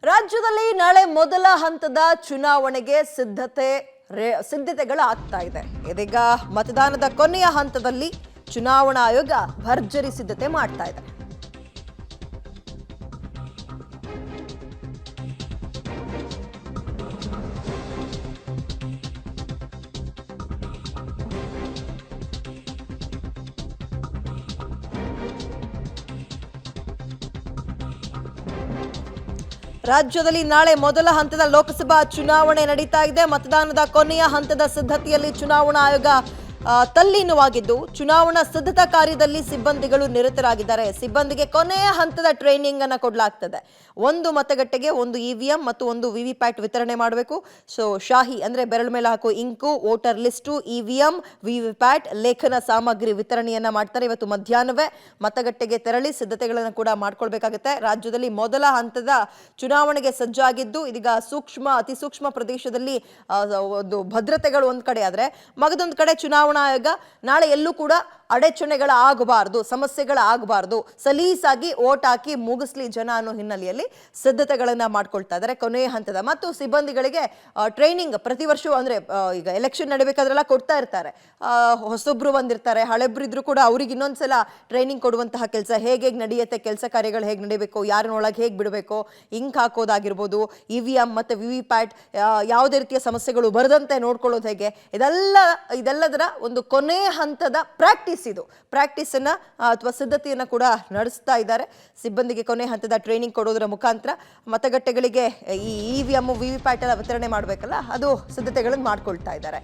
ರಾಜ್ಯದಲ್ಲಿ ನಾಳೆ ಮೊದಲ ಹಂತದ ಚುನಾವಣೆಗೆ ಸಿದ್ಧತೆಗಳು ಆಗ್ತಾ ಇದೆ. ಇದೀಗ ಮತದಾನದ ಕೊನೆಯ ಹಂತದಲ್ಲಿ ಚುನಾವಣಾ ಆಯೋಗ ಭರ್ಜರಿ ಸಿದ್ಧತೆ ಮಾಡ್ತಾ ಇದೆ. ರಾಜ್ಯದಲ್ಲಿ ನಾಳೆ ಮೊದಲ ಹಂತದ ಲೋಕಸಭಾ ಚುನಾವಣೆ ನಡೀತಾ ಇದೆ. ಮತದಾನದ ಕೊನೆಯ ಹಂತದ ಸಿದ್ಧತೆಯಲ್ಲಿ ಚುನಾವಣಾ ಆಯೋಗ ತಲ್ಲೀನವಾಗಿದ್ದು ಚುನಾವಣಾ ಸಿದ್ಧತಾ ಕಾರ್ಯದಲ್ಲಿ ಸಿಬ್ಬಂದಿಗಳು ನಿರತರಾಗಿದ್ದಾರೆ. ಸಿಬ್ಬಂದಿಗೆ ಕೊನೆಯ ಹಂತದ ಟ್ರೈನಿಂಗ್ ಅನ್ನು ಕೊಡಲಾಗ್ತದೆ. ಒಂದು ಮತಗಟ್ಟೆಗೆ ಒಂದು ಇವಿಎಂ ಮತ್ತು ಒಂದು ವಿವಿಪ್ಯಾಟ್ ವಿತರಣೆ ಮಾಡಬೇಕು. ಶಾಹಿ ಅಂದ್ರೆ ಬೆರಳು ಮೇಲೆ ಹಾಕುವ ink, voter list, EVM, VVPAT, ಲೇಖನ ಸಾಮಗ್ರಿ ವಿತರಣೆಯನ್ನ ಮಾಡ್ತಾರೆ. ಇವತ್ತು ಮಧ್ಯಾಹ್ನವೇ ಮತಗಟ್ಟೆಗೆ ತೆರಳಿ ಸಿದ್ಧತೆಗಳನ್ನು ಕೂಡ ಮಾಡ್ಕೊಳ್ಬೇಕಾಗುತ್ತೆ. ರಾಜ್ಯದಲ್ಲಿ ಮೊದಲ ಹಂತದ ಚುನಾವಣೆಗೆ ಸಜ್ಜಾಗಿದ್ದು ಇದೀಗ ಅತಿ ಸೂಕ್ಷ್ಮ ಪ್ರದೇಶದಲ್ಲಿ ಒಂದು ಭದ್ರತೆಗಳು ಒಂದ್ ಕಡೆ ಆದ್ರೆ ಮಗದೊಂದು ಕಡೆ ಚುನಾವಣಾ ಆಯೋಗ ನಾಳೆ ಎಲ್ಲೂ ಕೂಡ ಅಡೆಚಣೆಗಳಾಗಬಾರದು, ಸಮಸ್ಯೆಗಳಾಗಬಾರದು, ಸಲೀಸಾಗಿ ಓಟ್ ಹಾಕಿ ಮುಗಿಸ್ಲಿ ಜನ ಅನ್ನೋ ಹಿನ್ನೆಲೆಯಲ್ಲಿ ಸಿದ್ಧತೆಗಳನ್ನ ಮಾಡ್ಕೊಳ್ತಾ ಇದ್ದಾರೆ. ಕೊನೆಯ ಹಂತದ ಮತ್ತು ಸಿಬ್ಬಂದಿಗಳಿಗೆ ಟ್ರೈನಿಂಗ್ ಪ್ರತಿ ವರ್ಷವೂ ಅಂದ್ರೆ ಈಗ ಎಲೆಕ್ಷನ್ ನಡೀಬೇಕಾದ್ರೆಲ್ಲ ಕೊಡ್ತಾ ಇರ್ತಾರೆ. ಹೊಸೊಬ್ರು ಬಂದಿರ್ತಾರೆ, ಹಳೆಬ್ರು ಇದ್ರು ಕೂಡ ಅವ್ರಿಗೆ ಇನ್ನೊಂದ್ಸಲ ಟ್ರೈನಿಂಗ್ ಕೊಡುವಂತಹ ಕೆಲಸ ಹೇಗೆ ನಡೆಯುತ್ತೆ, ಕೆಲಸ ಕಾರ್ಯಗಳು ಹೇಗೆ ನಡೀಬೇಕು, ಯಾರನ್ನೊಳಗೆ ಹೇಗೆ ಬಿಡಬೇಕು, ಇಂಕ್ ಹಾಕೋದಾಗಿರ್ಬೋದು, ಇವಿಎಂ ಮತ್ತೆ ವಿವಿಪ್ಯಾಟ್ ಯಾವುದೇ ರೀತಿಯ ಸಮಸ್ಯೆಗಳು ಬರದಂತೆ ನೋಡ್ಕೊಳ್ಳೋದು ಹೇಗೆ, ಇದೆಲ್ಲದರ ಒಂದು ಕೊನೆಯ ಹಂತದ ಪ್ರಾಕ್ಟೀಸ್ ಅನ್ನ ಅಥವಾ ಸಿದ್ಧತೆಯನ್ನ ಕೂಡ ನಡೆಸ್ತಾ ಇದ್ದಾರೆ. ಸಿಬ್ಬಂದಿಗೆ ಕೊನೆ ಹಂತದ ಟ್ರೈನಿಂಗ್ ಕೊಡೋದರ ಮುಖಾಂತರ ಮತಗಟ್ಟೆಗಳಿಗೆ ಈ ಇವಿಎಂ ವಿವಿಪ್ಯಾಟ್ ಎಲ್ಲ ವಿತರಣೆ ಮಾಡಬೇಕಲ್ಲ, ಅದು ಸಿದ್ಧತೆಗಳನ್ನು ಮಾಡ್ಕೊಳ್ತಾ ಇದ್ದಾರೆ.